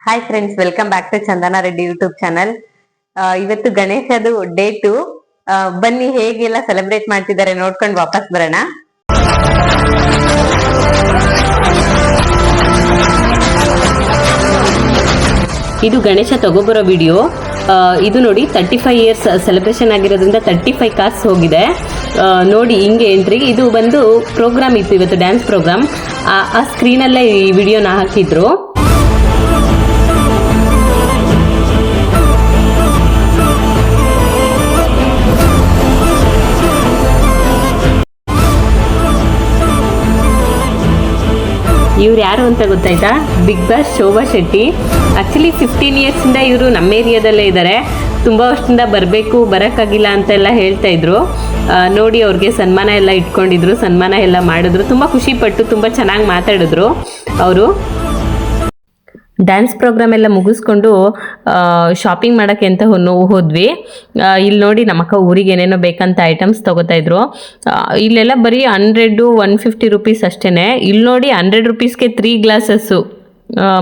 Hi friends, welcome back to Chandana Reddy YouTube channel. ಇವತ್ತು ಗಣೇಶದು day 2. ಬನ್ನಿ ಹೇಗೆಲ್ಲ ಸೆಲೆಬ್ರೇಟ್ ಮಾಡ್ತಿದ್ದಾರೆ ನೋಡ್ಕೊಂಡು ವಾಪಸ್ ಬರೋಣ. ಇದು ಗಣೇಶ ತಗೋಬರೋ ವಿಡಿಯೋ. ಇದು ನೋಡಿ 35 ಇಯರ್ಸ್ ಸೆಲೆಬ್ರೇಷನ್ ಆಗಿರೋದ್ರಿಂದ 35 ಕಾರ್ಸ್ ಹೋಗಿದೆ. ನೋಡಿ ಹಿಂಗೆ ಎಂಟ್ರಿ. ಇದು ಬಂದು ಪ್ರೋಗ್ರಾಮ್ ಇತ್ತು, ಇವತ್ತು ಡ್ಯಾನ್ಸ್ ಪ್ರೋಗ್ರಾಮ್. ಆ ಸ್ಕ್ರೀನಲ್ಲೇ ಈ ವಿಡಿಯೋನ ಹಾಕಿದ್ರು. ಇವ್ರು ಯಾರು ಅಂತ ಗೊತ್ತಾಯ್ತಾ? Big boss Shobha Shetty. Actually 15 ಇಯರ್ಸಿಂದ ಇವರು ನಮ್ಮ ಏರಿಯಾದಲ್ಲೇ ಇದ್ದಾರೆ. ತುಂಬ ವರ್ಷದಿಂದ ಬರಬೇಕು, ಬರೋಕ್ಕಾಗಿಲ್ಲ ಅಂತೆಲ್ಲ ಹೇಳ್ತಾ ಇದ್ರು. ನೋಡಿ ಅವ್ರಿಗೆ ಸನ್ಮಾನ ಎಲ್ಲ ಇಟ್ಕೊಂಡಿದ್ರು, ಸನ್ಮಾನ ಎಲ್ಲ ಮಾಡಿದ್ರು. ತುಂಬ ಖುಷಿಪಟ್ಟು ತುಂಬ ಚೆನ್ನಾಗಿ ಮಾತಾಡಿದ್ರು ಅವರು. ಡ್ಯಾನ್ಸ್ ಪ್ರೋಗ್ರಾಮ್ ಎಲ್ಲ ಮುಗಿಸ್ಕೊಂಡು ಶಾಪಿಂಗ್ ಮಾಡೋಕ್ಕೆ ಅಂತ ಹೋದ್ವಿ. ಇಲ್ಲಿ ನೋಡಿ ನಮ್ಮಕ್ಕ ಊರಿಗೆ ಏನೇನೋ ಬೇಕಂತ ಐಟಮ್ಸ್ ತೊಗೋತಾ ಇದ್ರು. ಇಲ್ಲೆಲ್ಲ ಬರೀ 100-150 ರುಪೀಸ್ ಅಷ್ಟೇ. ಇಲ್ಲಿ ನೋಡಿ 100 ರುಪೀಸ್ಗೆ 3 ಗ್ಲಾಸಸ್ಸು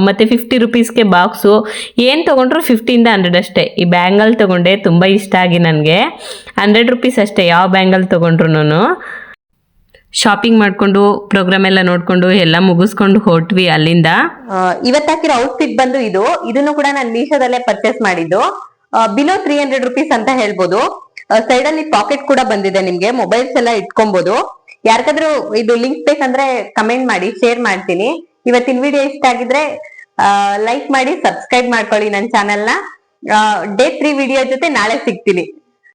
ಮತ್ತು 50 ರುಪೀಸ್ಗೆ ಬಾಕ್ಸು. ಏನು ತೊಗೊಂಡ್ರು 50ಇಂದ 100 ಅಷ್ಟೇ. ಈ ಬ್ಯಾಂಗಲ್ ತೊಗೊಂಡೆ, ತುಂಬ ಇಷ್ಟ ಆಗಿ ನನಗೆ. 100 ರುಪೀಸ್ ಅಷ್ಟೇ ಯಾವ ಬ್ಯಾಂಗಲ್ ತೊಗೊಂಡ್ರು. ಶಾಪಿಂಗ್ ಮಾಡ್ಕೊಂಡು ಪ್ರೋಗ್ರಾಮ್ ಎಲ್ಲ ನೋಡ್ಕೊಂಡು ಎಲ್ಲ ಮುಗಿಸ್ಕೊಂಡು ಹೊರಟ್ವಿ ಅಲ್ಲಿಂದ. ಇವತ್ತು ಹಾಕಿರೋ ಔಟ್ಫಿಟ್ ಬಂದು ಇದನ್ನು ಕೂಡ ನಾನು ಮೀಶೋದಲ್ಲೇ ಪರ್ಚೇಸ್ ಮಾಡಿದ್ದು. ಬಿಲೋ 300 ರುಪೀಸ್ ಅಂತ ಹೇಳ್ಬೋದು. ಸೈಡ್ ಅಲ್ಲಿ ಪಾಕೆಟ್ ಕೂಡ ಬಂದಿದೆ, ನಿಮ್ಗೆ ಮೊಬೈಲ್ಸ್ ಎಲ್ಲ ಇಟ್ಕೊಬಹುದು. ಯಾರಿಗಾದ್ರೂ ಇದು ಲಿಂಕ್ ಬೇಕಂದ್ರೆ ಕಮೆಂಟ್ ಮಾಡಿ, ಶೇರ್ ಮಾಡ್ತೀನಿ. ಇವತ್ತಿನ ವಿಡಿಯೋ ಇಷ್ಟ ಆಗಿದ್ರೆ ಲೈಕ್ ಮಾಡಿ, ಸಬ್ಸ್ಕ್ರೈಬ್ ಮಾಡ್ಕೊಳ್ಳಿ ನನ್ನ ಚಾನೆಲ್ನ. ಡೇ 3 ವಿಡಿಯೋ ಜೊತೆ ನಾಳೆ ಸಿಗ್ತೀನಿ.